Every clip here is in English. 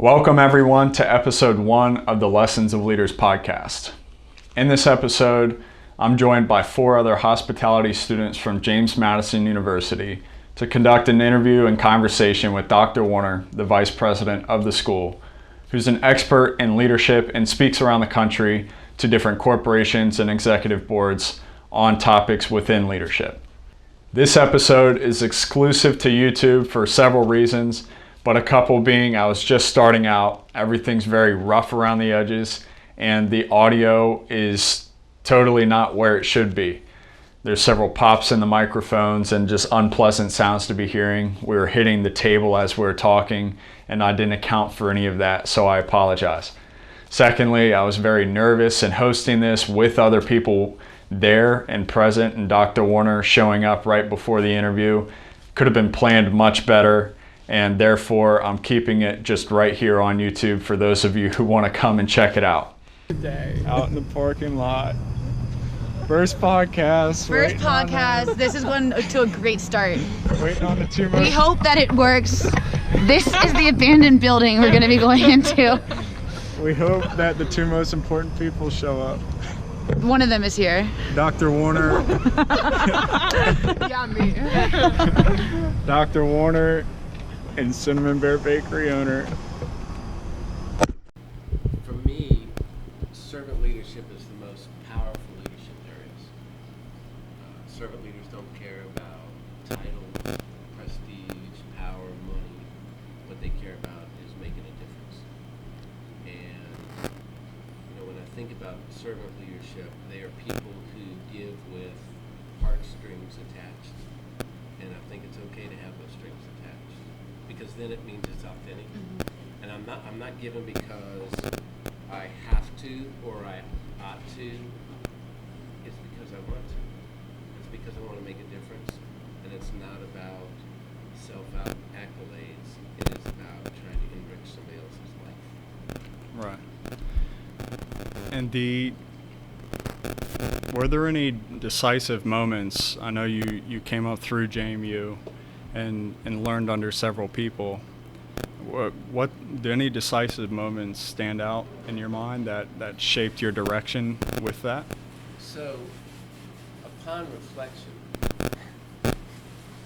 Welcome everyone to episode 1 of the Lessons of Leaders podcast. In this episode, I'm joined by 4 other hospitality students from James Madison University to conduct an interview and conversation with Dr. Warner, the vice president of the school, who's an expert in leadership and speaks around the country to different corporations and executive boards on topics within leadership. This episode is exclusive to YouTube for several reasons, but a couple being I was just starting out, everything's very rough around the edges, and the audio is totally not where it should be. There's several pops in the microphones and just unpleasant sounds to be hearing. We were hitting the table as we were talking, and I didn't account for any of that, so I apologize. Secondly, I was very nervous in hosting this with other people there and present, and Dr. Warner showing up right before the interview. Could have been planned much better. And therefore, I'm keeping it just right here on YouTube for those of you who want to come and check it out. Today, out in the parking lot. First podcast. This is going to a great start. Waiting on the two most. We hope that it works. This is the abandoned building we're going to be going into. We hope that the two most important people show up. One of them is here. Dr. Warner. Yeah, me. Dr. Warner and Cinnamon Bear Bakery owner. For me, servant leadership is the most powerful leadership there is. Servant leaders don't care about title, prestige, power, money. What they care about is making a difference. And when I think about servant leadership, they are people who give with heartstrings attached. And I think it's okay to have those strings attached, because then it means it's authentic. Mm-hmm. And I'm not giving because I have to or I ought to. It's because I want to. It's because I want to make a difference. And it's not about self-accolades. It is about trying to enrich somebody else's life. Right. And were there any decisive moments? I know you came up through JMU and learned under several people. What do any decisive moments stand out in your mind that shaped your direction with that? So, upon reflection,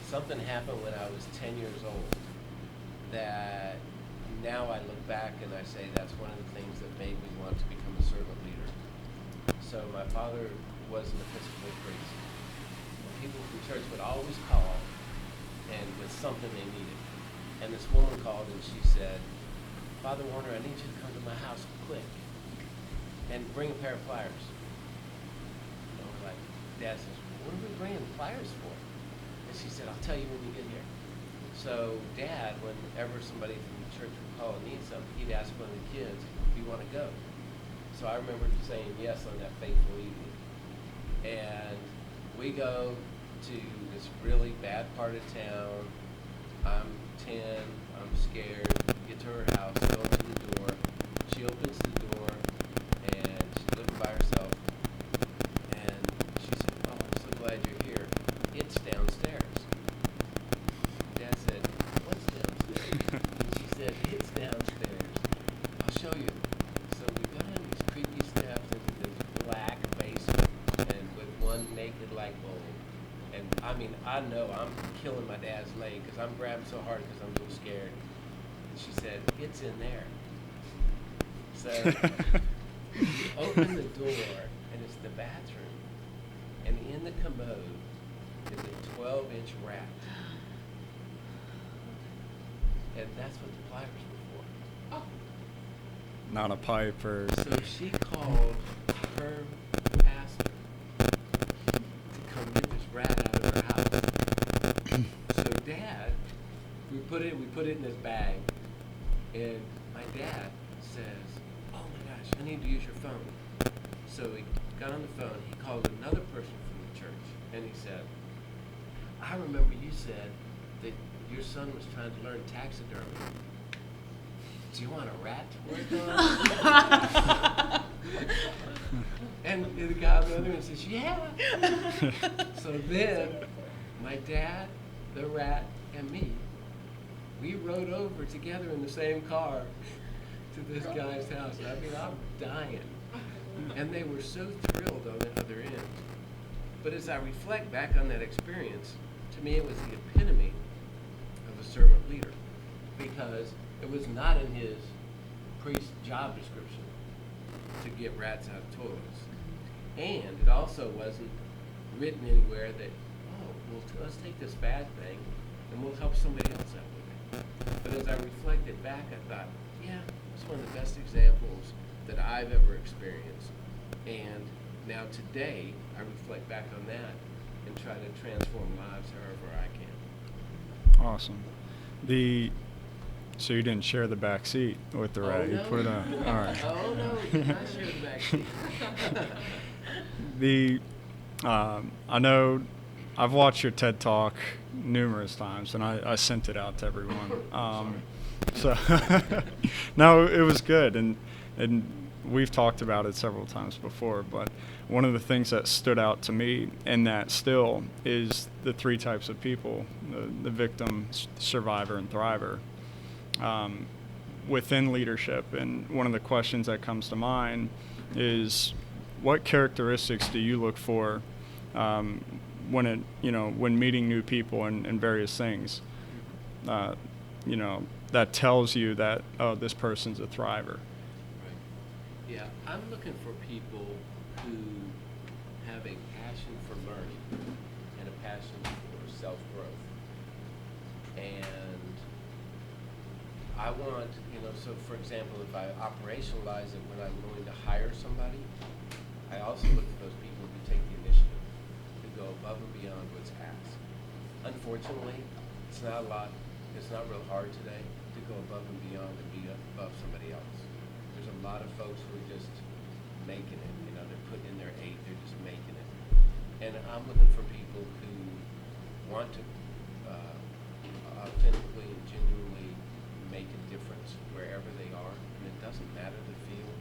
something happened when I was 10 years old that now I look back and I say that's one of the things that made me want to become a servant leader. So my father was an Episcopal priest. People from church would always call and with something they needed. And this woman called and she said, "Father Warner, I need you to come to my house quick and bring a pair of pliers." We're like, Dad says, "What are we bringing pliers for?" And she said, "I'll tell you when you get here." So Dad, whenever somebody from the church would call and need something, he'd ask one of the kids, "Do you want to go?" So I remember saying yes on that fateful evening. And we go to this really bad part of town. I'm 10, I'm scared. Get to her house, go to the door. She opens the door and she's living by herself. And she said, "Oh, I'm so glad you're here. It's downstairs." Dad said, "What's downstairs?" And she said, "It's downstairs. I'll show you." So we go down these creepy steps into this black basement and with one naked light bulb. And I know I'm killing my dad's leg because I'm grabbing so hard because I'm so scared. And she said, "It's in there." So you open the door and it's the bathroom. And in the commode is a 12-inch rat. And that's what the pliers were for. Not a pipe or... So she called her pastor to come get this rat out of her house. So Dad, we put it in this bag, and my dad says, "Oh my gosh, I need to use your phone." So he got on the phone, he called another person from the church, and he said, "I remember you said that your son was trying to learn taxidermy. Do you want a rat to work on?" And the guy on the other end says, "Yeah." So then, my dad, the rat, and me, we rode over together in the same car to this guy's house. I mean, I'm dying. And they were so thrilled on the other end. But as I reflect back on that experience, to me it was the epitome of a servant leader, because it was not in his priest job description to get rats out of toilets. And it also wasn't written anywhere that, oh, well, let's take this bad thing and we'll help somebody else out with it. But as I reflected back, I thought, yeah, it's one of the best examples that I've ever experienced. And now today, I reflect back on that and try to transform lives however I can. Awesome. So you didn't share the back seat with the rat. No. You put it on. All right. Oh, no, we did not share the back seat. I know I've watched your TED Talk numerous times, and I sent it out to everyone. So no, it was good, and we've talked about it several times before. But one of the things that stood out to me, and that still is the three types of people: the victim, survivor, and thriver. Within leadership, and one of the questions that comes to mind is, what characteristics do you look for when meeting new people and various things, that tells you that, oh, this person's a thriver? Right. Yeah, I'm looking for people who have a passion for learning and a passion for self-growth. And I want, so for example, if I operationalize it when I'm going to hire somebody, I also look for those people who take the initiative, who go above and beyond what's asked. Unfortunately, it's not real hard today to go above and beyond and be above somebody else. There's a lot of folks who are just making it, they're putting in their 8, they're just making it. And I'm looking for people who want to authentically and genuinely make a difference wherever they are, and it doesn't matter the field.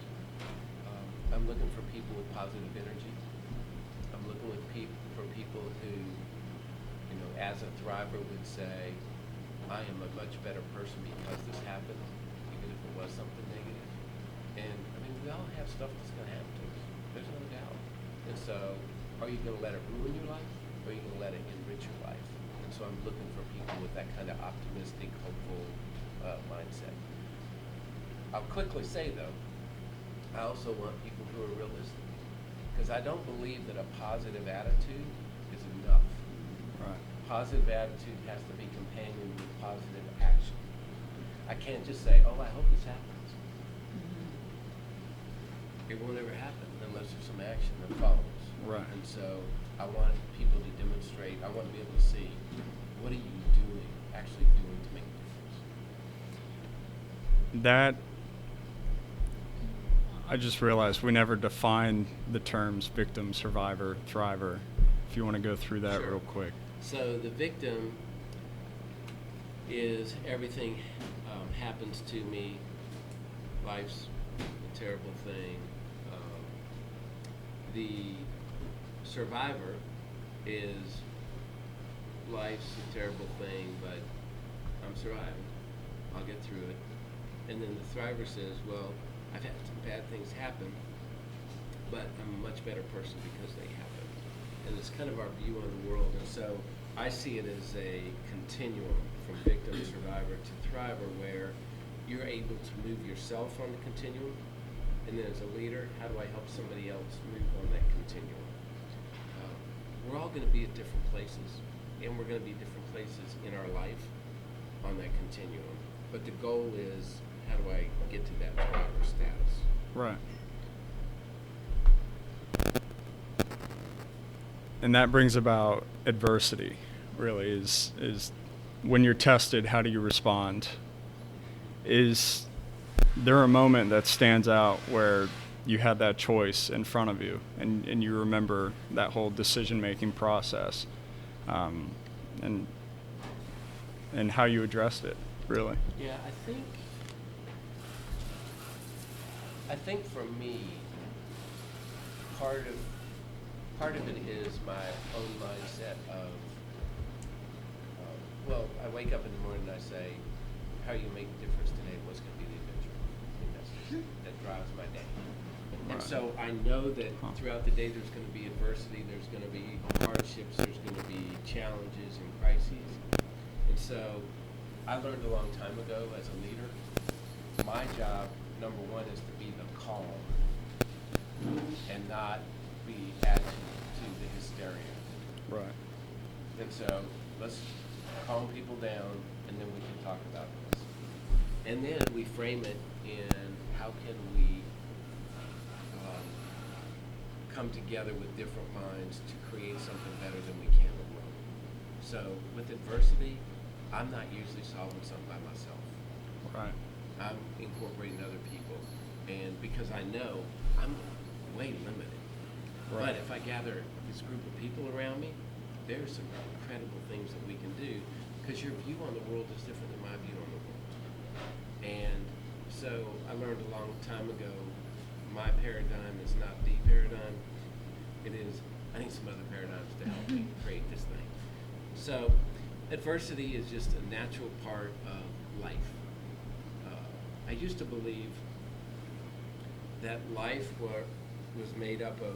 I'm looking for people with positive energy. I'm looking for people who, as a thriver would say, I am a much better person because this happened, even if it was something negative. And I mean, we all have stuff that's going to happen to us. There's no doubt. And so, are you going to let it ruin your life, or are you going to let it enrich your life? And so I'm looking for people with that kind of optimistic, hopeful mindset. I'll quickly say, though, I also want people who are realistic, because I don't believe that a positive attitude is enough. Right. Positive attitude has to be companioned with positive action. I can't just say, oh, I hope this happens. It won't ever happen unless there's some action that follows. Right. And so I want people to demonstrate, I want to be able to see, what are you actually doing to make a difference? That, I just realized we never defined the terms victim, survivor, thriver. If you want to go through that Sure. real quick. So the victim is everything happens to me. Life's a terrible thing. The survivor is life's a terrible thing, but I'm surviving. I'll get through it. And then the thriver says, well, I've had some bad things happen, but I'm a much better person because they happened. And it's kind of our view on the world. And so I see it as a continuum from victim to survivor to thriver, where you're able to move yourself on the continuum, and then as a leader, how do I help somebody else move on that continuum? We're all going to be at different places, and we're going to be different places in our life on that continuum. But the goal is, how do I get to that thriver status? Right. And that brings about adversity, really, is when you're tested, how do you respond? Is there a moment that stands out where you had that choice in front of you, and you remember that whole decision-making process, and how you addressed it, really? Yeah, I think for me, part of it is my own mindset of, well, I wake up in the morning and I say, how are you making a difference today? What's going to be the adventure? I think that's drives my day. And Right. so I know that throughout the day there's going to be adversity, there's going to be hardships, there's going to be challenges and crises. And so I learned a long time ago as a leader, my job, number one, is to be the calm and not be added to the hysteria. Right. And so let's calm people down, and then we can talk about this. And then we frame it in how can we come together with different minds to create something better than we can alone. So with adversity, I'm not usually solving something by myself. Right. I'm incorporating other people, and because I know I'm way limited. Right. But if I gather this group of people around me, there's some incredible things that we can do, because your view on the world is different than my view on the world. And so I learned a long time ago, my paradigm is not the paradigm. It is, I need some other paradigms to help me create this thing. So adversity is just a natural part of life. I used to believe that life was made up of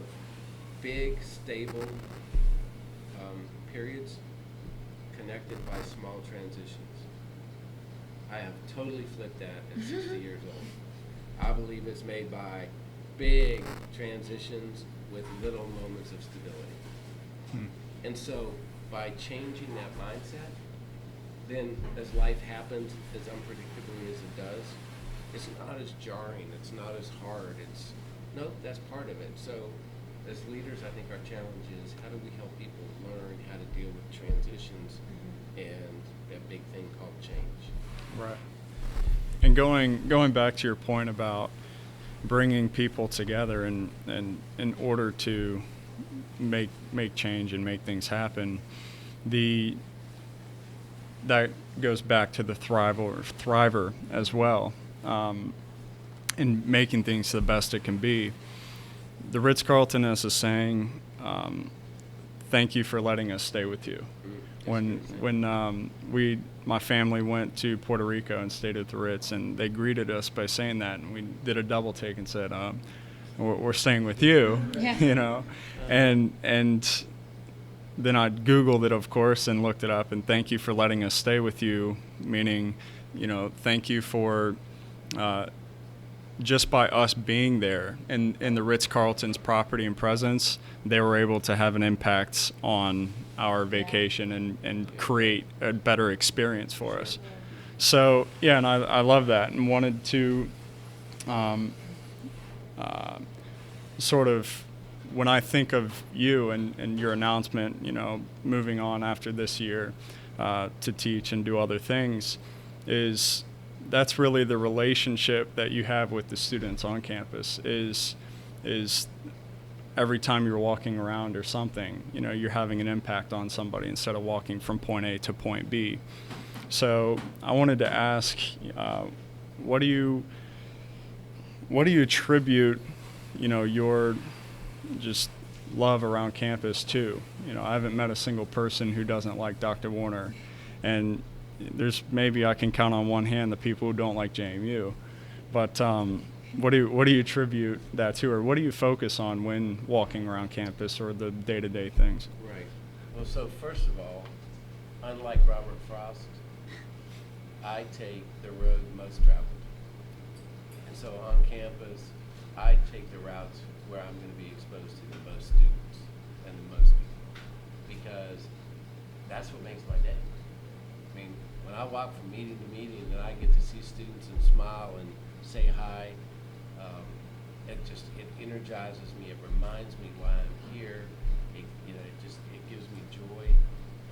big, stable periods connected by small transitions. I have totally flipped that at 60 years old. I believe it's made by big transitions with little moments of stability. And so by changing that mindset, then as life happens as unpredictably as it does, it's not as jarring, it's not as hard, that's part of it. So as leaders, I think our challenge is how do we help people learn how to deal with transitions and that big thing called change. Right. And going back to your point about bringing people together and in order to make change and make things happen, that goes back to the thriver as well, in making things the best it can be. The Ritz-Carlton has a saying, "Thank you for letting us stay with you." When my family went to Puerto Rico and stayed at the Ritz, and they greeted us by saying that, and we did a double take and said, we're staying with you, Yeah. you know, and then I Googled it, of course, and looked it up, and thank you for letting us stay with you, meaning, thank you for just by us being there in the Ritz-Carlton's property and presence, they were able to have an impact on our vacation and create a better experience for us. So, yeah, and I love that and wanted to sort of, when I think of you and your announcement, moving on after this year to teach and do other things, that's really the relationship that you have with the students on campus is every time you're walking around or something, you're having an impact on somebody instead of walking from point A to point B. So I wanted to ask, what do you attribute, your just love around campus to? I haven't met a single person who doesn't like Dr. Warner, and there's maybe I can count on one hand the people who don't like JMU, but what do you attribute that to, or what do you focus on when walking around campus or the day-to-day things? Right. Well, so first of all, unlike Robert Frost, I take the road most traveled. And so on campus, I take the routes where I'm going to be exposed to the most students and the most people, because that's what makes my day. I mean, when I walk from meeting to meeting and I get to see students and smile and say hi, it energizes me. It reminds me why I'm here. It gives me joy.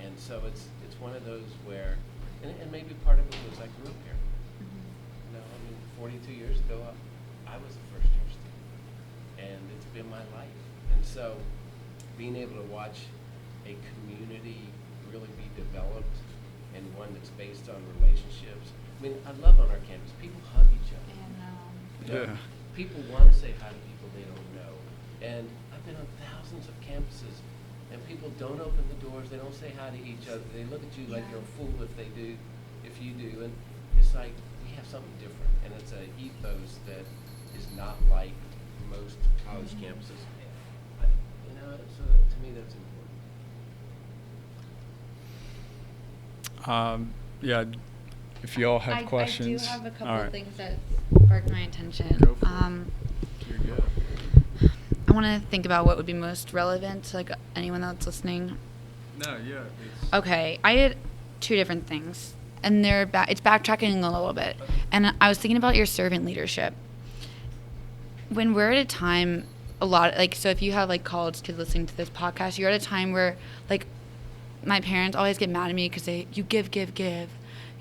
And so it's one of those where, and maybe part of it was I grew up here. 42 years ago, I was a first-year student, and it's been my life. And so being able to watch a community really be developed, and one that's based on relationships. I mean, I love on our campus, people hug each other. Yeah. People want to say hi to people they don't know. And I've been on thousands of campuses, and people don't open the doors, they don't say hi to each other, they look at you like you're a fool if you do. And it's like, we have something different, and it's an ethos that is not like most college campuses. So to me that's important. Yeah, if you all have questions. I do have a couple all right. of things that sparked my attention. Go for it. You're good. I want to think about what would be most relevant to like anyone that's listening. No, yeah. Okay, I had two different things, and it's backtracking a little bit. And I was thinking about your servant leadership. When we're at a time, so if you have like college kids listening to this podcast, you're at a time where like my parents always get mad at me because you give.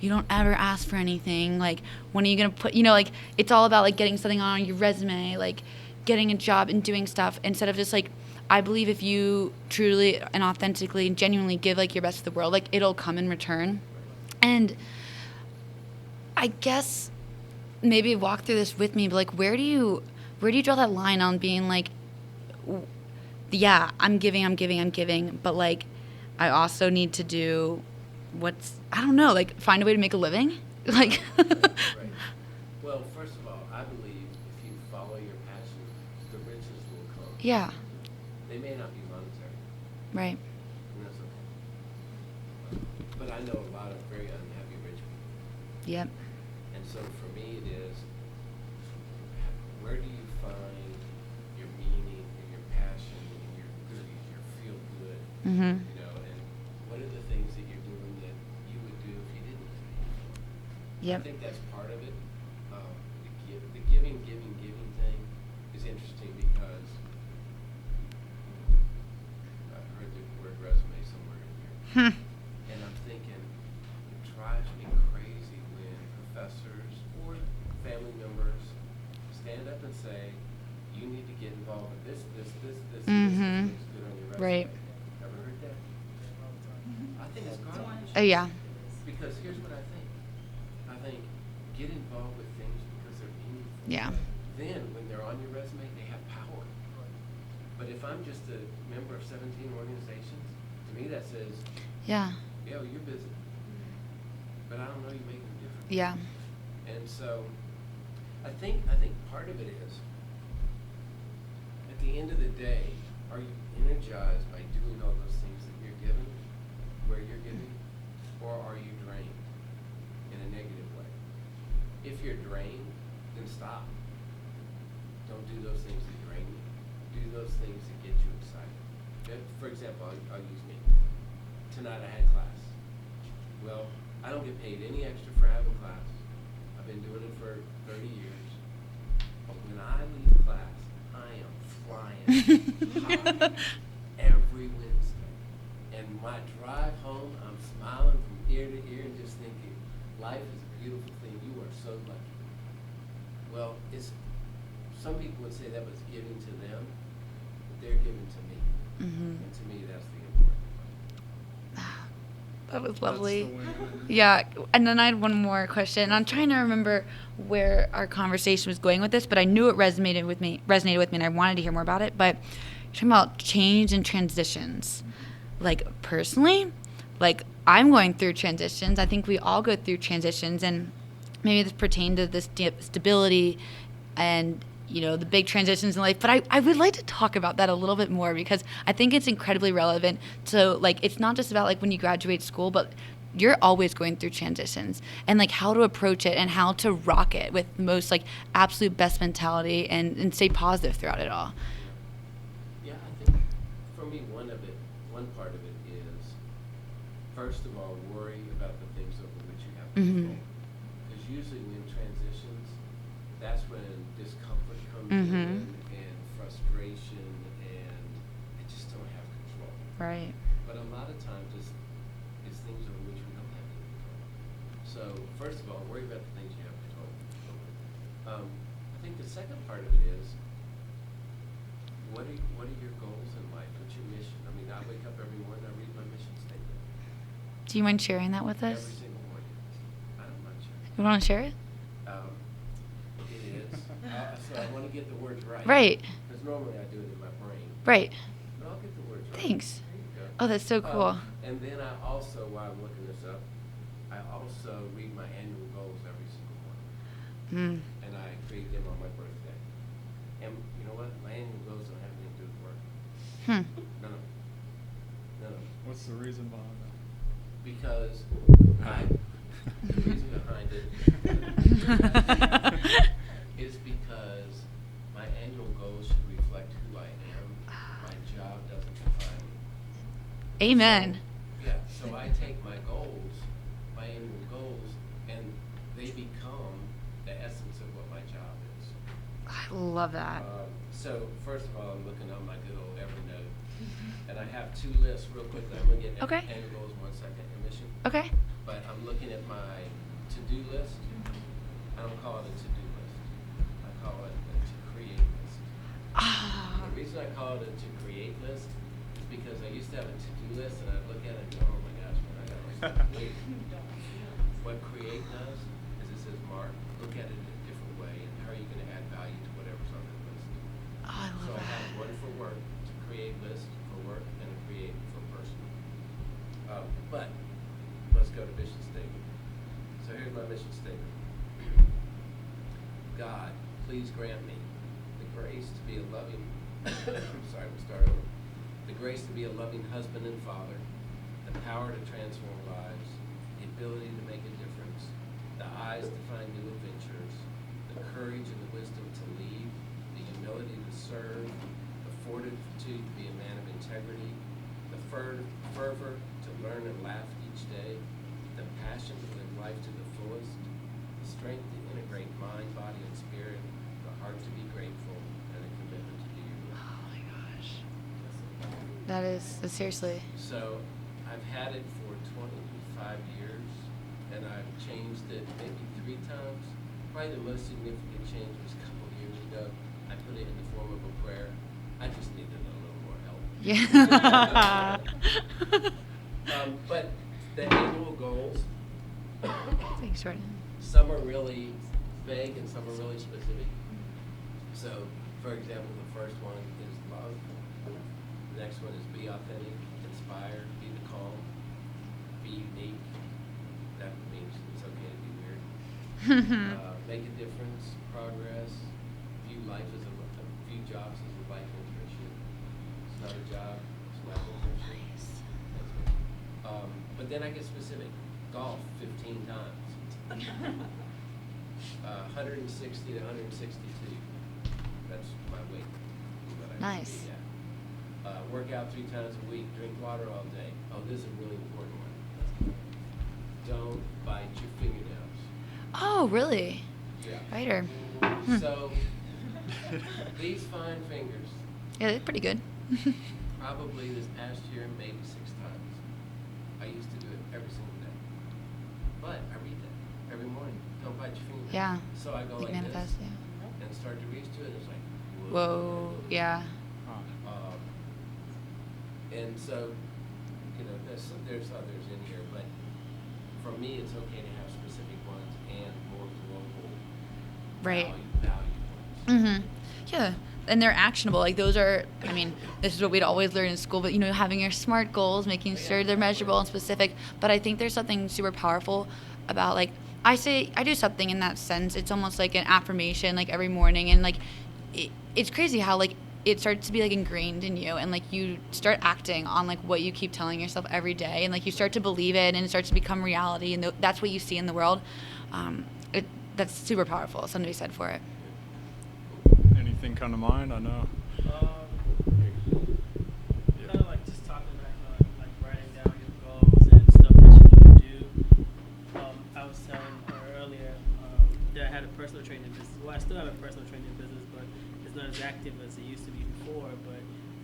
You don't ever ask for anything. Like, when are you gonna put? Like it's all about like getting something on your resume, like getting a job and doing stuff instead of just like. I believe if you truly and authentically and genuinely give like your best to the world, like it'll come in return. And I guess maybe walk through this with me, but like where do you draw that line on being like, yeah, I'm giving, but like I also need to do like find a way to make a living? Like Right. Well, first of all, I believe if you follow your passion, the riches will come. Yeah. They may not be monetary. Right. And that's okay. But I know a lot of very unhappy rich people. Yep. And so for me it is, where do you find your meaning and your passion and your goodies, your feel good? Mhm. And what are the things that you're doing that you would do if you didn't? Yep. I think that's part of it. The giving thing is interesting because I heard the word resume somewhere in here. And I'm thinking, it drives me crazy when professors or family members stand up and say, you need to get involved in this looks good on your resume. Right. Ever heard that? I think it's garbage. Yeah. Because here's what I think. I think get involved with things because they're meaningful. Yeah. Then when they're on your resume, they have power. But if I'm just a member of 17 organizations, to me that says, Yeah. yeah, well, you're busy. But I don't know you make a difference. Yeah. And so I think part of it is, at the end of the day, are you energized by doing all those things that you're given, where you're giving, or are you drained in a negative way? If you're drained, then stop. Don't do those things that drain you. Do those things that get you excited. For example, I'll use me. Tonight I had class. Well, I don't get paid any extra for having class. I've been doing it for 30 years. But when I leave class, I am flying high every Wednesday. And my drive home, I'm smiling from ear to ear and just thinking, life is a beautiful thing. You are so lucky. Well, some people would say that was giving to them, but they're giving to me. Mhm. And to me, that's the important part. That was That's lovely. the win-win. Yeah, and then I had one more question. I'm trying to remember where our conversation was going with this, but I knew it resonated with me, and I wanted to hear more about it. But you're talking about change and transitions. Like personally, like I'm going through transitions. I think we all go through transitions, and maybe this pertained to this stability and the big transitions in life. But I would like to talk about that a little bit more because I think it's incredibly relevant. So like it's not just about like when you graduate school, but you're always going through transitions and like how to approach it and how to rock it with the most like absolute best mentality and stay positive throughout it all. Yeah, I think for me, one part of it is, first of all, worry about the things over which you have control. Because usually when transitions, that's when discomfort comes in and frustration and you just don't have control. Right. But a lot of times it's things over which we don't have any control. So first of all, worry about the things you have control over. I think the second part of it is, what are your goals in life? What's your mission? I mean, I wake up every morning, I read my mission statement. Do you mind sharing that with us? Every single morning. I don't mind sharing. You want to share it? It is. So I want to get the words right. Right. Because normally I do it in my brain. Right. But I'll get the words right. Thanks. There you go. Oh, that's so cool. And then I also, while I'm looking this up, I also read my annual goals every single morning. And I create them on my birthday. Hmm. None of them. None of them. What's the reason behind Because the reason behind it is because my annual goals should reflect who I am. My job doesn't define me. Amen. Yeah, so I take my goals, my annual goals, and they become the essence of what my job is. I love that. So first of all, I'm looking on my good old Evernote, and I have two lists real quickly. I'm gonna get Okay. annual goals in 1 second, mission. Okay. But I'm looking at my to-do list. I don't call it a to-do list. I call it a to-create list. Ah. The reason I call it a to-create list is because I used to have a to-do list, and I'd look at it and go, oh my gosh, man, I gotta stop waiting. What create does is it says, Mark, look at it in a different way, and how are you gonna add value to whatever's on that list? Oh, I So love I have that. one for work, to create list for work, and a create for personal. But let's go to mission statement. So here's my mission statement. God, please grant me the grace to be a loving, sorry, we'll start over. The grace to be a loving husband and father, the power to transform lives, the ability to make a difference, the eyes to find new adventures, the courage and the wisdom to lead, the humility to serve, the fortitude to be a man of integrity, the fervor to learn and laugh each day, the passion to live life to the fullest, the strength to integrate mind, body, and spirit, the heart to be grateful, and a commitment to do your will. Oh my gosh. That's seriously. So I've had it for 25 years, and I've changed it maybe 3 times. Probably the most significant change was a couple of years ago. I put it in the form of a prayer. I just needed a little more help. Yeah. But the annual goals, Thanks, Jordan. some are really vague and some are really specific. So, for example, the first one is love. The next one is be authentic, inspire, be the calm, be unique. That means it's okay to be weird. Make a difference, progress, view life as view jobs as a life internship. It's not a job, it's a life internship. Nice. But then I get specific. Golf 15 times. 160 to 162. That's my weight. Nice. Yeah. Work out 3 times a week. Drink water all day. Oh, this is a really important one. Don't bite your fingernails. Oh, really? Yeah. Writer. So these fine fingers, Yeah, they're pretty good. probably this past year, maybe 6 times. I used to do it every single day. But I read that every morning. Don't bite your fingernails. Yeah. So I go Like like manifest, this yeah. and start to reach to it. It's like, Whoa. Yeah. And so, you know, there's others in here, but for me, it's okay to have specific ones and more global Right. value ones. Yeah. And they're actionable. Like those are, I mean, this is what we'd always learn in school, but you know, having your SMART goals, making sure they're measurable and specific. But I think there's something super powerful about like, I do something in that sense. It's almost like an affirmation, like every morning. And like, it's crazy how like it starts to be like ingrained in you, and like you start acting on like what you keep telling yourself every day, and like you start to believe it, and it starts to become reality, and that's what you see in the world. That's super powerful. Something to be said for it. Anything come to mind? I know. Kind of like just talking back on like writing down your goals and stuff that you want to do. I was telling her earlier that I had a personal training business. Well, I still have a personal training business, but it's not as active as it used to be before.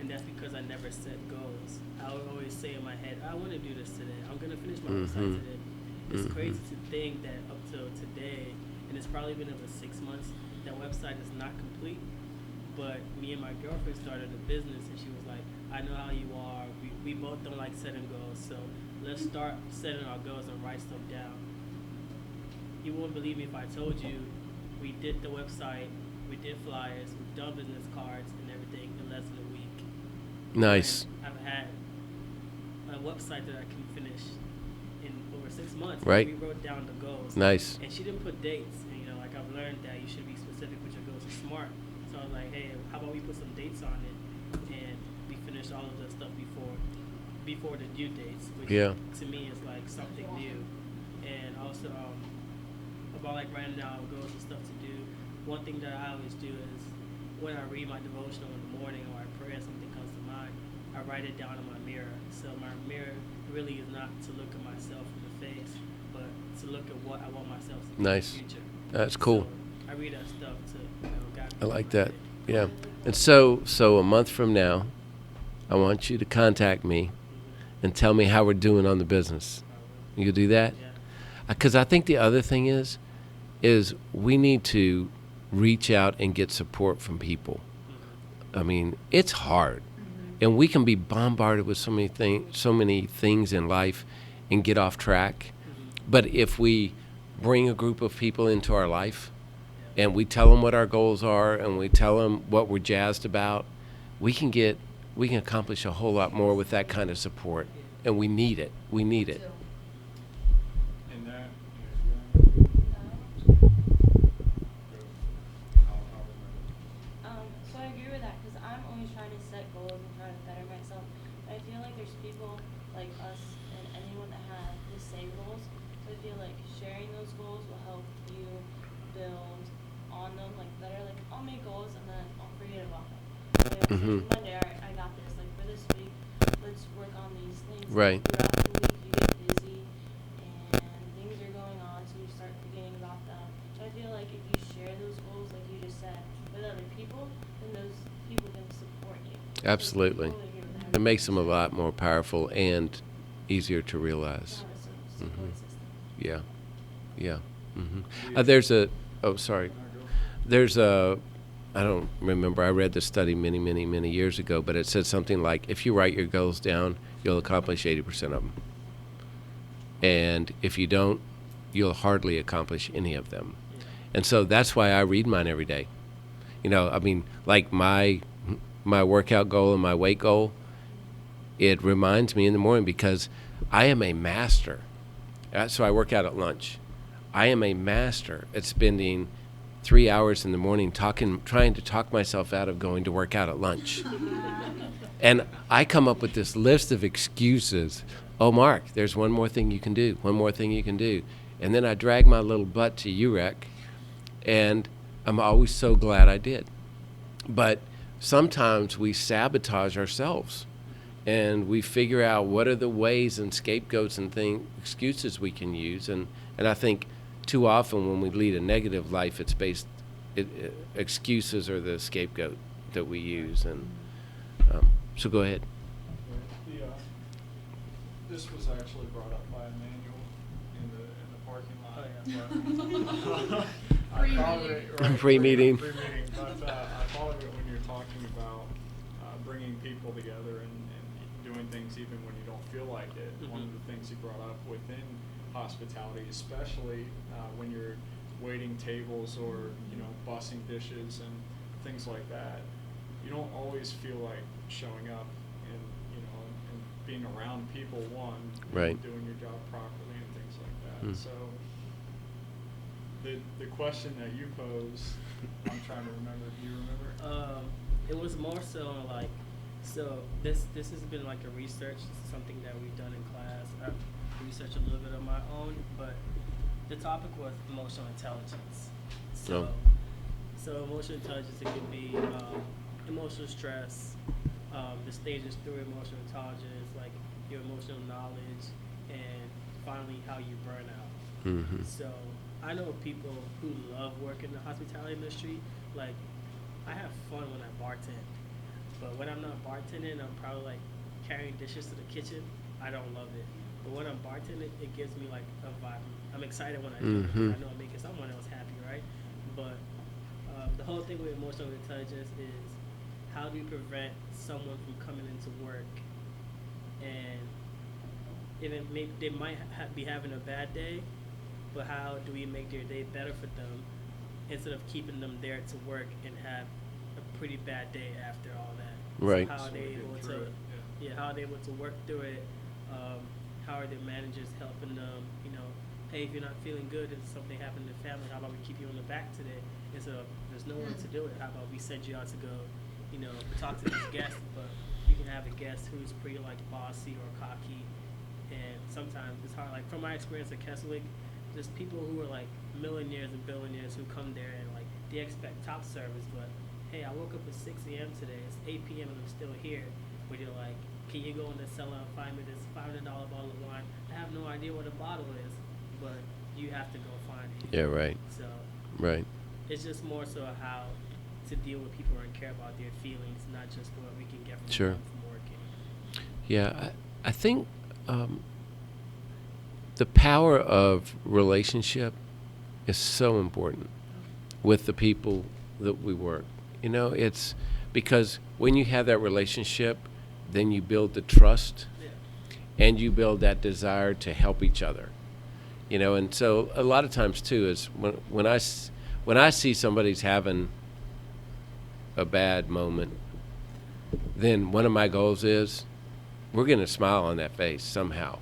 And that's because I never set goals. I would always say in my head, I want to do this today. I'm gonna finish my website today. It's crazy to think that up till today, and it's probably been over 6 months, that website is not complete. But me and my girlfriend started a business, and she was like, I know how you are. We both don't like setting goals, so let's start setting our goals and write stuff down. You won't believe me if I told you we did the website, we did flyers, we've done business cards and everything in less than a week. Nice. And I've had a website that I can finish in over 6 months. Right. We wrote down the goals. Nice. And she didn't put dates. And, you know, like I've learned that you should be specific with your goals. It's smart. So I was like, hey, how about we put some dates on it? And we finish all of the stuff before the due dates, which Yeah. to me is like something new. And also about like writing down goals and stuff to do. One thing that I always do is when I read my devotional in the morning or I pray and something comes to mind, I write it down in my mirror. So my mirror really is not to look at myself in the face, but to look at what I want myself to be Nice. in the future. That's cool. So I read that stuff to guide me I like through my that. day. Yeah. And so a month from now, I want you to contact me and tell me how we're doing on the business. You could do that? Yeah. Because I think the other thing is we need to reach out and get support from people. I mean, it's hard, and we can be bombarded with so many things in life, and get off track. But if we bring a group of people into our life, and we tell them what our goals are, and we tell them what we're jazzed about, we can accomplish a whole lot more with that kind of support, and we need it. We need it. And that, So I agree with that because I'm always trying to set goals and trying to better myself. But I feel like there's people like us and anyone that have the same goals. So I feel like sharing those goals will help you build on them like better. Like I'll make goals and then I'll forget about them. Like, Monday, all right, I got this. Like for this week, let's work on these things. Right. Throughout the week, you get busy and things are going on, so you start forgetting about them. So I feel like if you share those goals, like you just said, with other people, then those people can support you. Absolutely. So I totally agree with that. It makes them a lot more powerful and easier to realize. Not a support system. Yeah. Yeah. I don't remember, I read the study many, many, many years ago, but it said something like, if you write your goals down, you'll accomplish 80% of them. And if you don't, you'll hardly accomplish any of them. And so that's why I read mine every day. You know, I mean, like my workout goal and my weight goal, it reminds me in the morning because I am a master. So I work out at lunch. I am a master at spending 3 hours in the morning trying to talk myself out of going to work out at lunch. And I come up with this list of excuses. Oh, Mark, there's one more thing you can do, one more thing you can do. And then I drag my little butt to UREC, and I'm always so glad I did. But sometimes we sabotage ourselves, and we figure out what are the ways and scapegoats and excuses we can use. And I think too often when we lead a negative life, excuses are the scapegoat that we use. And so go ahead. this was actually brought up by Emmanuel in the parking lot. Pre-meeting. Pre-meeting, but I thought of it when you're talking about bringing people together and doing things even when you don't feel like it. Mm-hmm. One of the things you brought up within hospitality, especially when you're waiting tables or bussing dishes and things like that, you don't always feel like showing up and being around people, one, Right. and doing your job properly and things like that. Mm. So the question that you posed, I'm trying to remember. Do you remember? It was more so like, so this has been like a research. This is something that we've done in class. I've researched a little bit of my own, but the topic was emotional intelligence. So, Oh. so emotional intelligence, it could be emotional stress, the stages through emotional intelligence, like your emotional knowledge, and finally how you burn out. Mm-hmm. So I know people who love working in the hospitality industry. Like, I have fun when I bartend, but when I'm not bartending, I'm probably like carrying dishes to the kitchen. I don't love it. But when I'm bartending, it gives me like a vibe. I'm excited when I do it because I know I'm making someone else happy, right? But the whole thing with emotional intelligence is how do you prevent someone from coming into work and they might be having a bad day, but how do we make their day better for them instead of keeping them there to work and have a pretty bad day after all that? Right. So how are they able to, how are they able to work through it? How are their managers helping them? Hey, if you're not feeling good and something happened to the family, how about we keep you on the back today? Instead of there's no one to do it. How about we send you out to go, talk to these guests, but you can have a guest who's pretty like bossy or cocky, and sometimes it's hard. Like from my experience at Keswick, there's people who are like millionaires and billionaires who come there and like they expect top service, but hey, I woke up at 6 a.m. today. It's 8 p.m. and I'm still here. Where you're like, can you go in the cellar and find me this $500 bottle of wine? I have no idea what a bottle is, but you have to go find it. Yeah, right. So Right. it's just more so how to deal with people and care about their feelings, not just what we can get from Sure. them from working. Yeah, I think the power of relationship is so important with the people that we work. You know, it's because when you have that relationship, then you build the trust Yeah. and you build that desire to help each other. You know, and so a lot of times too is when I see somebody's having a bad moment, then one of my goals is we're going to smile on that face somehow.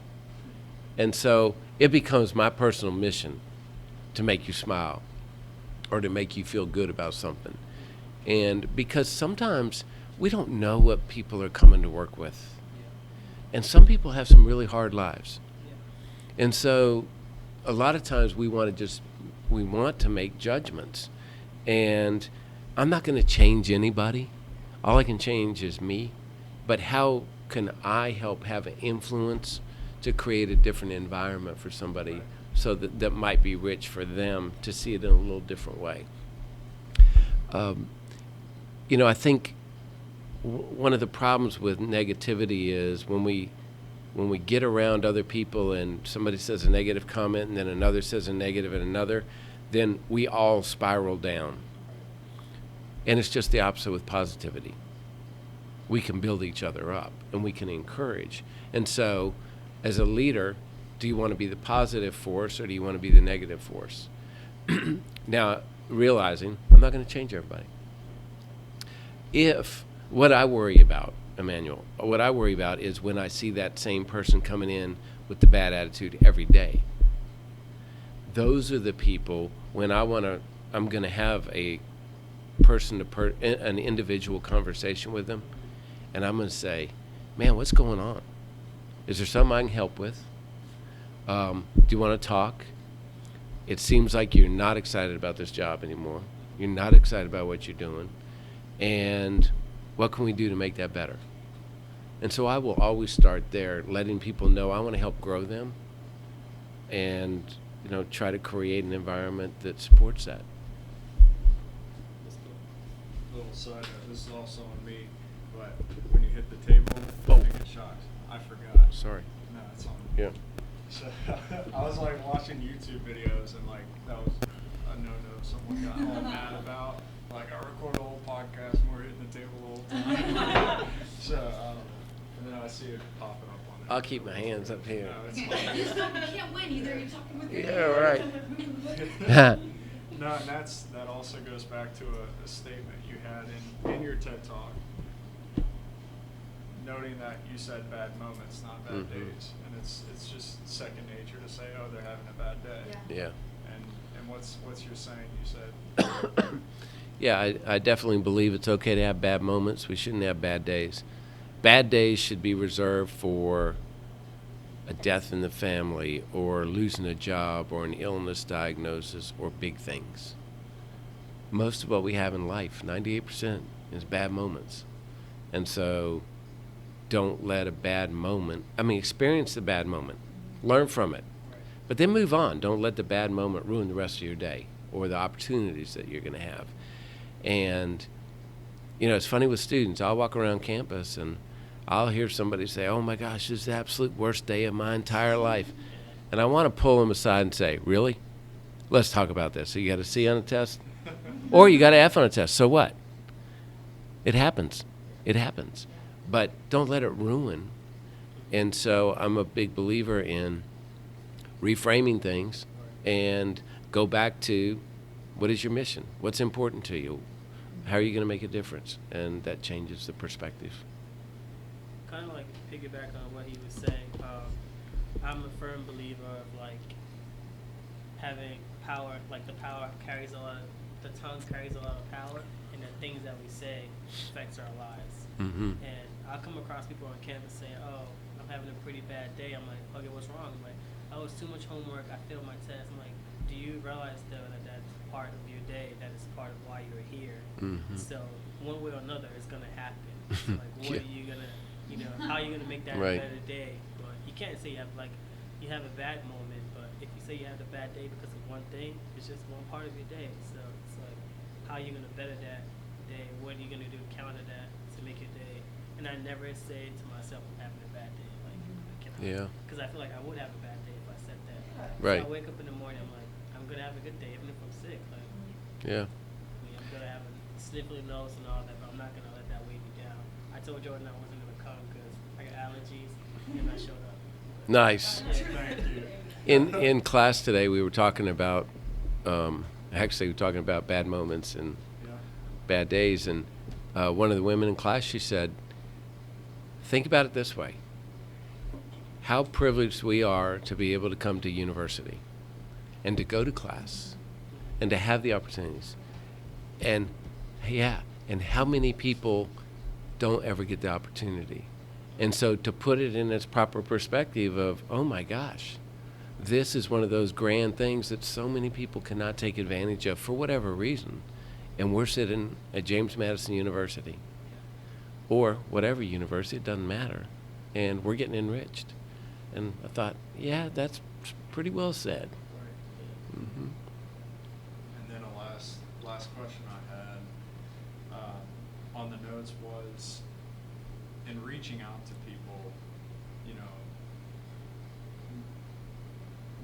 And so it becomes my personal mission to make you smile or to make you feel good about something. And because sometimes we don't know what people are coming to work with. And some people have some really hard lives. And so a lot of times we want to make judgments. And I'm not going to change anybody. All I can change is me. But how can I help have an influence to create a different environment for somebody so that might be rich for them to see it in a little different way? You know, I think one of the problems with negativity is when we get around other people and somebody says a negative comment and then another says a negative and another, then we all spiral down. And it's just the opposite with positivity. We can build each other up and we can encourage. And so as a leader, do you want to be the positive force or do you want to be the negative force? Now, realizing I'm not going to change everybody. What I worry about, Emmanuel, what I worry about is when I see that same person coming in with the bad attitude every day. Those are the people when I'm going to have a an individual conversation with them, and I'm going to say, man, what's going on? Is there something I can help with? Do you want to talk? It seems like you're not excited about this job anymore. You're not excited about what you're doing. And what can we do to make that better? And so I will always start there, letting people know I want to help grow them and, you know, try to create an environment that supports that. Just a little side note, this is also on me, but when you hit the table, Oh. I get shocked. I forgot. Sorry. No, it's on me. Yeah. So I was like watching YouTube videos and like that was a no-no someone got all mad about. Like I record a whole podcast and we're hitting the table the whole time. So and then I see it popping up on there. I'll keep my hands up here. No, it's fine. You can't win either. You're talking with your Yeah, right. No, and that also goes back to a statement you had in your TED Talk, noting that you said bad moments, not bad Mhm. days, and it's just second nature to say, oh, they're having a bad day. Yeah. And what's your saying? You said. Yeah, I definitely believe it's okay to have bad moments. We shouldn't have bad days. Bad days should be reserved for a death in the family or losing a job or an illness diagnosis or big things. Most of what we have in life, 98%, is bad moments. And so don't let a bad moment, experience the bad moment, learn from it, but then move on. Don't let the bad moment ruin the rest of your day or the opportunities that you're going to have. And, you know, it's funny with students. I'll walk around campus and I'll hear somebody say, oh my gosh, this is the absolute worst day of my entire life. And I want to pull them aside and say, really? Let's talk about this. So you got a C on a test? Or you got an F on a test. So what? It happens. It happens. But don't let it ruin. And so I'm a big believer in reframing things and go back to what is your mission? What's important to you? How are you going to make a difference? And that changes the perspective. Kind of like piggyback on what he was saying. I'm a firm believer of like having power. Like the tongue carries a lot of power, and the things that we say affects our lives. Mm-hmm. And I'll come across people on campus saying, "Oh, I'm having a pretty bad day." I'm like, "Okay, what's wrong?" I'm like, "Oh, it's too much homework. I failed my test." I'm like, "Do you realize though that that's part of your day? That is part of why you're here. So one way or another, it's gonna happen. So, like, what Yeah. are you gonna, how are you gonna make that Right. a better day? But you can't say you have a bad moment, but if you say you had a bad day because of one thing, it's just one part of your day. So it's like, how are you gonna better that day? What are you gonna do to counter that to make your day?" And I never say to myself, "I'm having a bad day." Like, I cannot. Yeah. Because I feel like I would have a bad day if I said that. Right. So I wake up in the morning, I'm like, I'm gonna have a good day, even if I'm sick. Like, Yeah. I'm gonna have a sniffly nose and all that, but I'm not gonna let that weigh me down. I told Jordan I wasn't gonna come because I got allergies, and I showed up. Nice. In class today, we were talking about actually we were talking about bad moments and bad days, and one of the women in class, she said, "Think about it this way: how privileged we are to be able to come to university, and to go to class, and to have the opportunities, and and how many people don't ever get the opportunity." And so to put it in its proper perspective of, oh my gosh, this is one of those grand things that so many people cannot take advantage of for whatever reason. And we're sitting at James Madison University or whatever university, it doesn't matter. And we're getting enriched. And I thought, yeah, that's pretty well said. Mm-hmm. And then a last question I had on the notes was, in reaching out to people,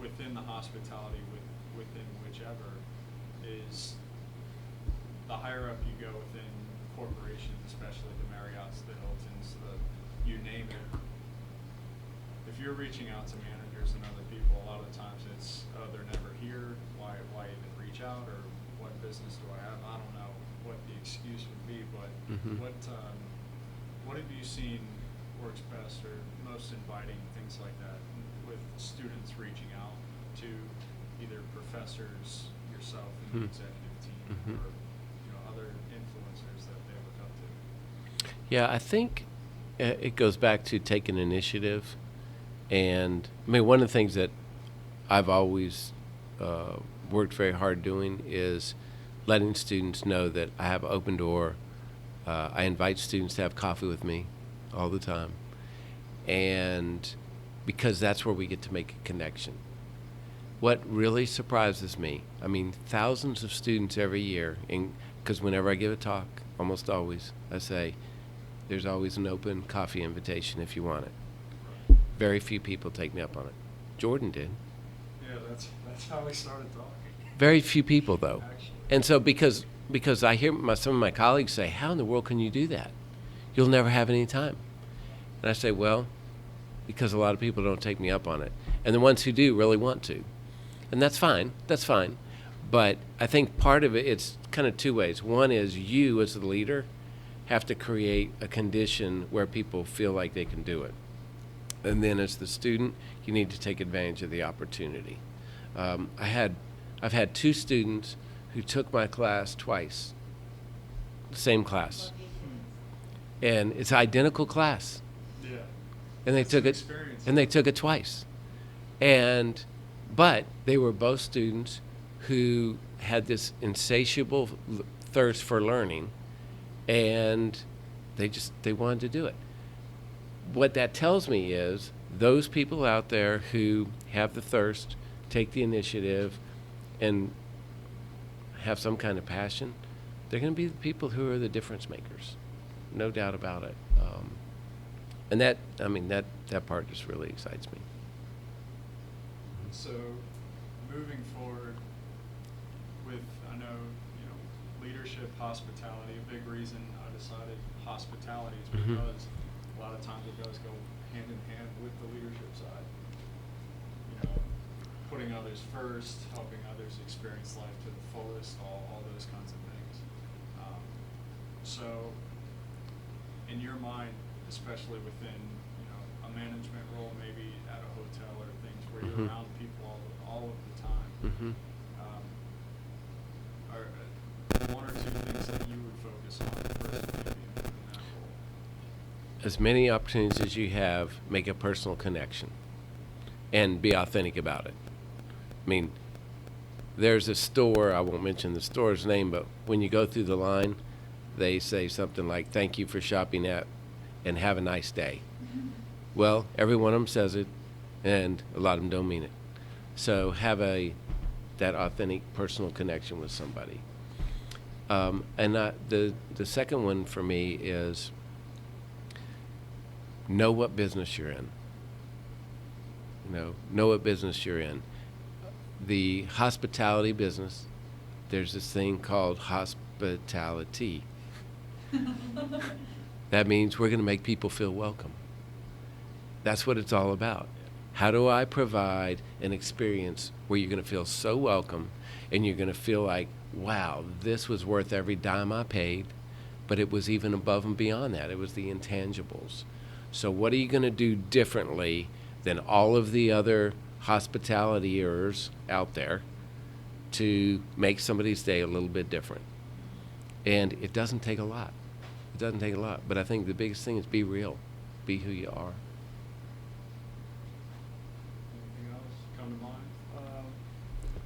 within the hospitality, within whichever, is the higher up you go within corporations, especially the Marriotts, the Hiltons, you name it. If you're reaching out to managers and other people, a lot of times it's, oh, they're never here. Why even reach out, or what business do I have? I don't know what the excuse would be, but what have you seen works best or most inviting, things like that, with students reaching out to either professors, yourself, and the executive team, or other influencers that they look up to? Yeah, I think it goes back to taking initiative. And I mean, one of the things that I've always worked very hard doing is letting students know that I have an open door. I invite students to have coffee with me all the time. And because that's where we get to make a connection. What really surprises me, I mean, thousands of students every year, because whenever I give a talk, almost always, I say, there's always an open coffee invitation if you want it. Very few people take me up on it. Jordan did. Yeah, that's how we started talking. Very few people, though. Actually. And so because I hear some of my colleagues say, how in the world can you do that? You'll never have any time. And I say, well, because a lot of people don't take me up on it. And the ones who do really want to. And that's fine. That's fine. But I think part of it, it's kind of two ways. One is you as the leader have to create a condition where people feel like they can do it. And then as the student, you need to take advantage of the opportunity. I've had two students who took my class twice, the same class. And it's an identical class. Yeah. And they It's took an it experience. and they took it twice. But they were both students who had this insatiable thirst for learning, and they wanted to do it. What that tells me is those people out there who have the thirst, take the initiative, and have some kind of passion, they're going to be the people who are the difference makers, no doubt about it. And that part just really excites me. So, moving forward with, I know, leadership, hospitality, a big reason I decided hospitality is because a lot of times it does go hand in hand with the leadership side. Putting others first, helping others experience life to the fullest, all those kinds of things. So, in your mind, especially within, a management role, maybe at a hotel or things where you're around people all of the time, are one or two things that you would focus on first, maybe in that as many opportunities as you have, make a personal connection and be authentic about it. I mean, there's a store, I won't mention the store's name, but when you go through the line, they say something like, "Thank you for shopping at, and have a nice day." Well, every one of them says it, and a lot of them don't mean it. So have that authentic personal connection with somebody. The second one for me is know what business you're in. Know what business you're in. The hospitality business, there's this thing called hospitality. That means we're going to make people feel welcome. That's what it's all about. How do I provide an experience where you're going to feel so welcome and you're going to feel like, wow, this was worth every dime I paid, but it was even above and beyond that. It was the intangibles. So what are you going to do differently than all of the other hospitalityers out there to make somebody's day a little bit different? And it doesn't take a lot. It doesn't take a lot. But I think the biggest thing is be real. Be who you are. Anything else come to mind?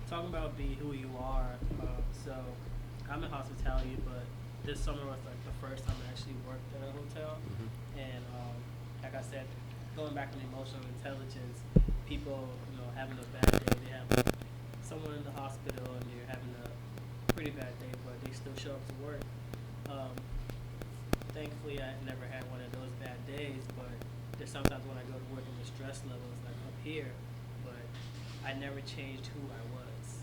Talking about be who you are. So I'm in hospitality, but this summer was like the first time I actually worked at a hotel. And like I said, going back on emotional intelligence, people, having a bad day, they have someone in the hospital and they're having a pretty bad day, but they still show up to work. Thankfully, I never had one of those bad days, but there's sometimes when I go to work and the stress level is like up here, but I never changed who I was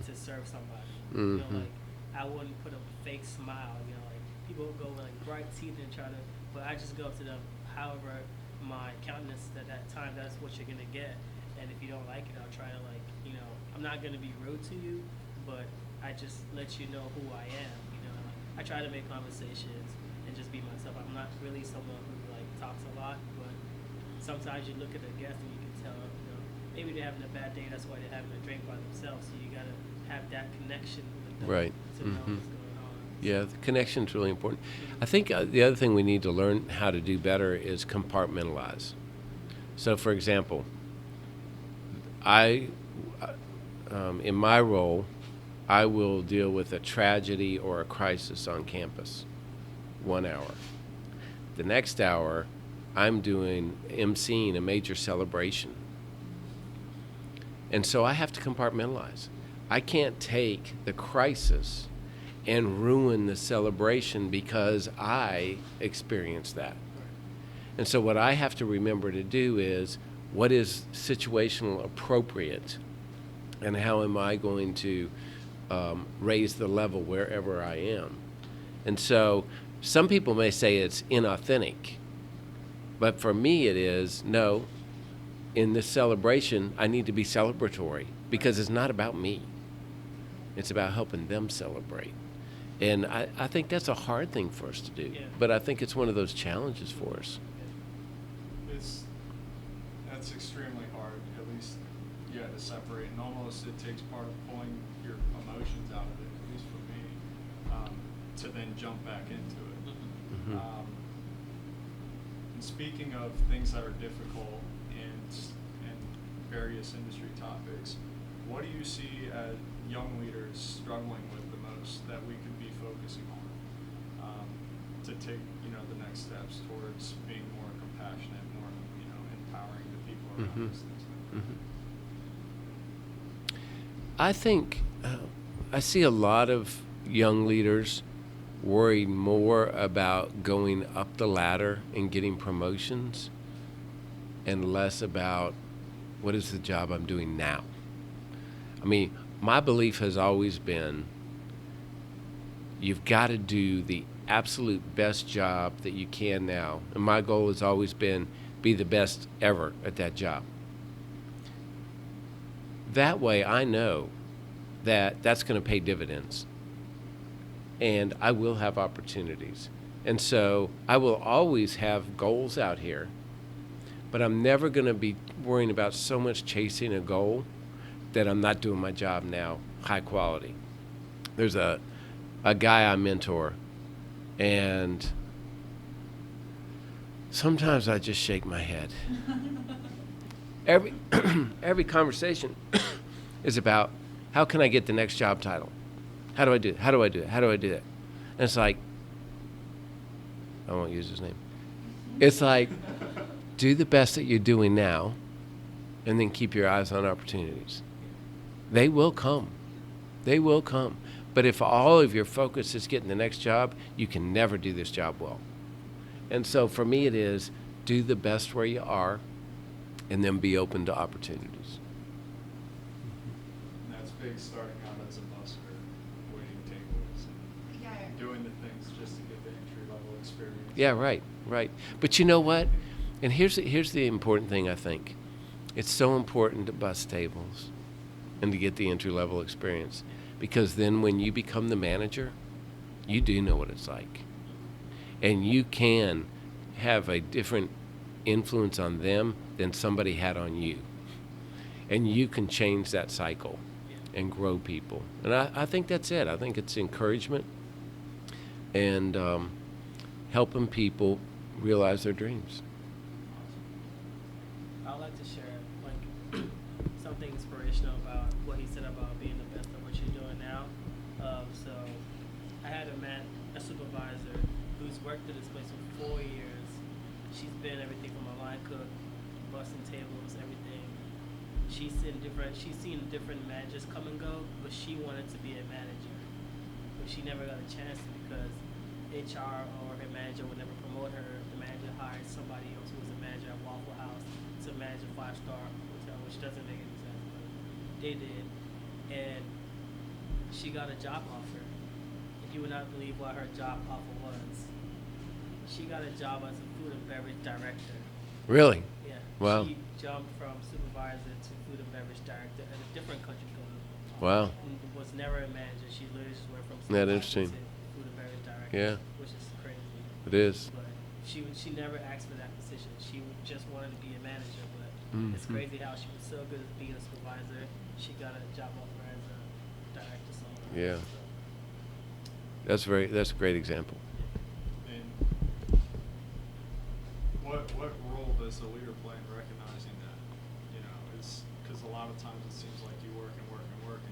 to serve somebody. Like I wouldn't put a fake smile. Like people would go with like bright teeth and try to, but I just go up to them. However, my countenance at that time, that's what you're gonna get. And if you don't like it, I'll try to I'm not gonna be rude to you, but I just let you know who I am. I try to make conversations and just be myself. I'm not really someone who talks a lot, but sometimes you look at a guest and you can tell, maybe they're having a bad day. That's why they're having a drink by themselves. So you gotta have that connection with them to know what's going on. Yeah, the connection's really important. I think the other thing we need to learn how to do better is compartmentalize. So, for example, in my role, I will deal with a tragedy or a crisis on campus, 1 hour. The next hour, I'm emceeing a major celebration. And so I have to compartmentalize. I can't take the crisis and ruin the celebration because I experienced that. And so what I have to remember to do is, what is situational appropriate, and how am I going to raise the level wherever I am? And so some people may say it's inauthentic, but for me it is, no, in this celebration, I need to be celebratory because it's not about me. It's about helping them celebrate. And I think that's a hard thing for us to do, but I think it's one of those challenges for us. That's extremely hard, at least, to separate. And almost it takes part of pulling your emotions out of it, at least for me, to then jump back into it. And speaking of things that are difficult and various industry topics, what do you see as young leaders struggling with the most that we could be focusing on to take the next steps towards being more compassionate, more empowering the people around us? I think I see a lot of young leaders worried more about going up the ladder and getting promotions and less about what is the job I'm doing now. I mean, my belief has always been you've got to do the absolute best job that you can now. And my goal has always been be the best ever at that job. That way I know that that's going to pay dividends and I will have opportunities. And so I will always have goals out here, but I'm never going to be worrying about so much chasing a goal that I'm not doing my job now, high quality. There's a guy I mentor, and Sometimes I just shake my head. Every conversation is about, how can I get the next job title? How do I do it? How do I do it? How do I do it? And it's like, I won't use his name. It's like, do the best that you're doing now, and then keep your eyes on opportunities. They will come. They will come. But if all of your focus is getting the next job, you can never do this job well. And so for me it is, do the best where you are, and then be open to opportunities. And that's big, starting out as a busker, waiting tables, and doing the things just to get the entry-level experience. Yeah, right. But you know what? And here's the important thing, I think. It's so important to bus tables and to get the entry-level experience, because then when you become the manager, you do know what it's like. And you can have a different influence on them than somebody had on you. And you can change that cycle and grow people. And I think that's it. I think it's encouragement and helping people realize their dreams. I'd like to share something inspirational about what he said about being the best at what you're doing now. So I had a supervisor who's worked at this place for 4 years. She's been everything from a line cook, busting tables, everything. She's seen different managers come and go, but she wanted to be a manager. But she never got a chance because HR or her manager would never promote her. The manager hired somebody else who was a manager at Waffle House to manage a 5-star hotel, which doesn't make any sense, but they did. And she got a job offer. And you would not believe what her job offer was. She got a job as a food and beverage director. Really? Yeah. Wow. She jumped from supervisor to food and beverage director at a different country code. Wow. And was never a manager. She literally just went from Yeah, supervisor interesting. to food and beverage director. Yeah. Which is crazy. It is. But she never asked for that position. She just wanted to be a manager. But it's Mhm. crazy how she was so good at being a supervisor. She got a job offer as a director somewhere. Yeah. So, That's a great example. And what role does the leader play in recognizing that? It's because a lot of times it seems like you work and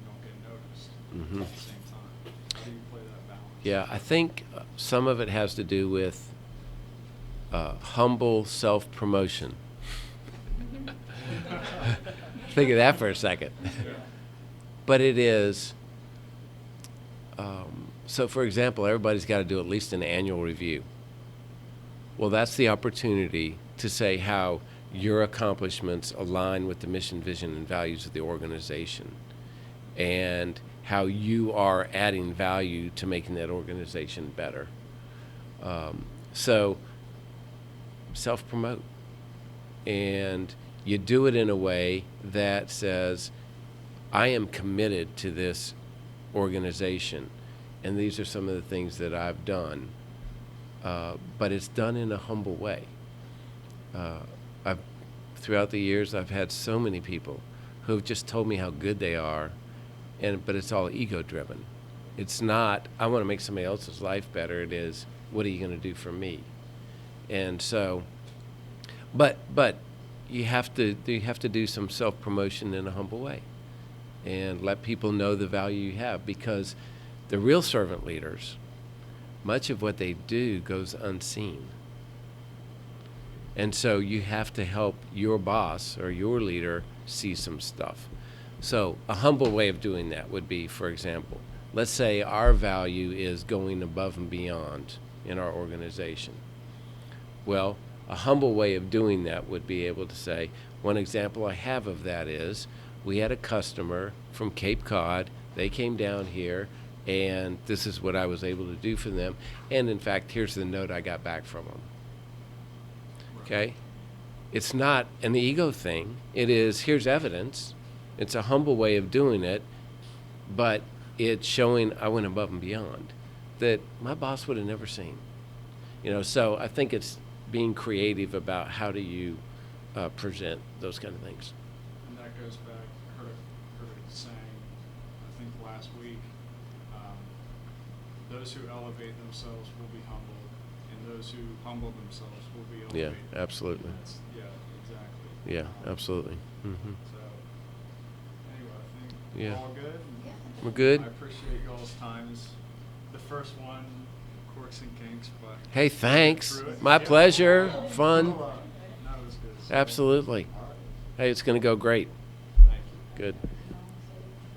don't get noticed Mhm. at the same time. How do you play that balance? Yeah, I think some of it has to do with humble self-promotion. Think of that for a second. But it is, so for example, everybody's got to do at least an annual review. Well, that's the opportunity to say how your accomplishments align with the mission, vision, and values of the organization, and how you are adding value to making that organization better. So self-promote. And you do it in a way that says, I am committed to this organization, and these are some of the things that I've done. But it's done in a humble way. Throughout the years, I've had so many people who have just told me how good they are, but it's all ego-driven. It's not, I want to make somebody else's life better. It is, what are you going to do for me? And so, but you have to do some self-promotion in a humble way and let people know the value you have, because the real servant leaders, much of what they do goes unseen. And so you have to help your boss or your leader see some stuff. So a humble way of doing that would be, for example, let's say our value is going above and beyond in our organization. Well, a humble way of doing that would be able to say, one example I have of that is, we had a customer from Cape Cod. They came down here, and this is what I was able to do for them. And in fact, here's the note I got back from them. Okay? It's not an ego thing. It is, here's evidence. It's a humble way of doing it, but it's showing I went above and beyond that my boss would have never seen. So I think it's being creative about how do you present those kind of things. And that goes back, I heard it saying, I think last week, those who elevate themselves will be humbled, and those who humble themselves will be Yeah, elevated. absolutely. Yeah, exactly. Yeah, absolutely. So, anyway, I think Yeah. we're all good. We're good? I appreciate y'all's time. It's the first one, Corks and Kinks, but Hey, thanks. through it. My Yeah. pleasure. Fun. No, it was good. So, Absolutely. Hey, it's going to go great. thank you. Good.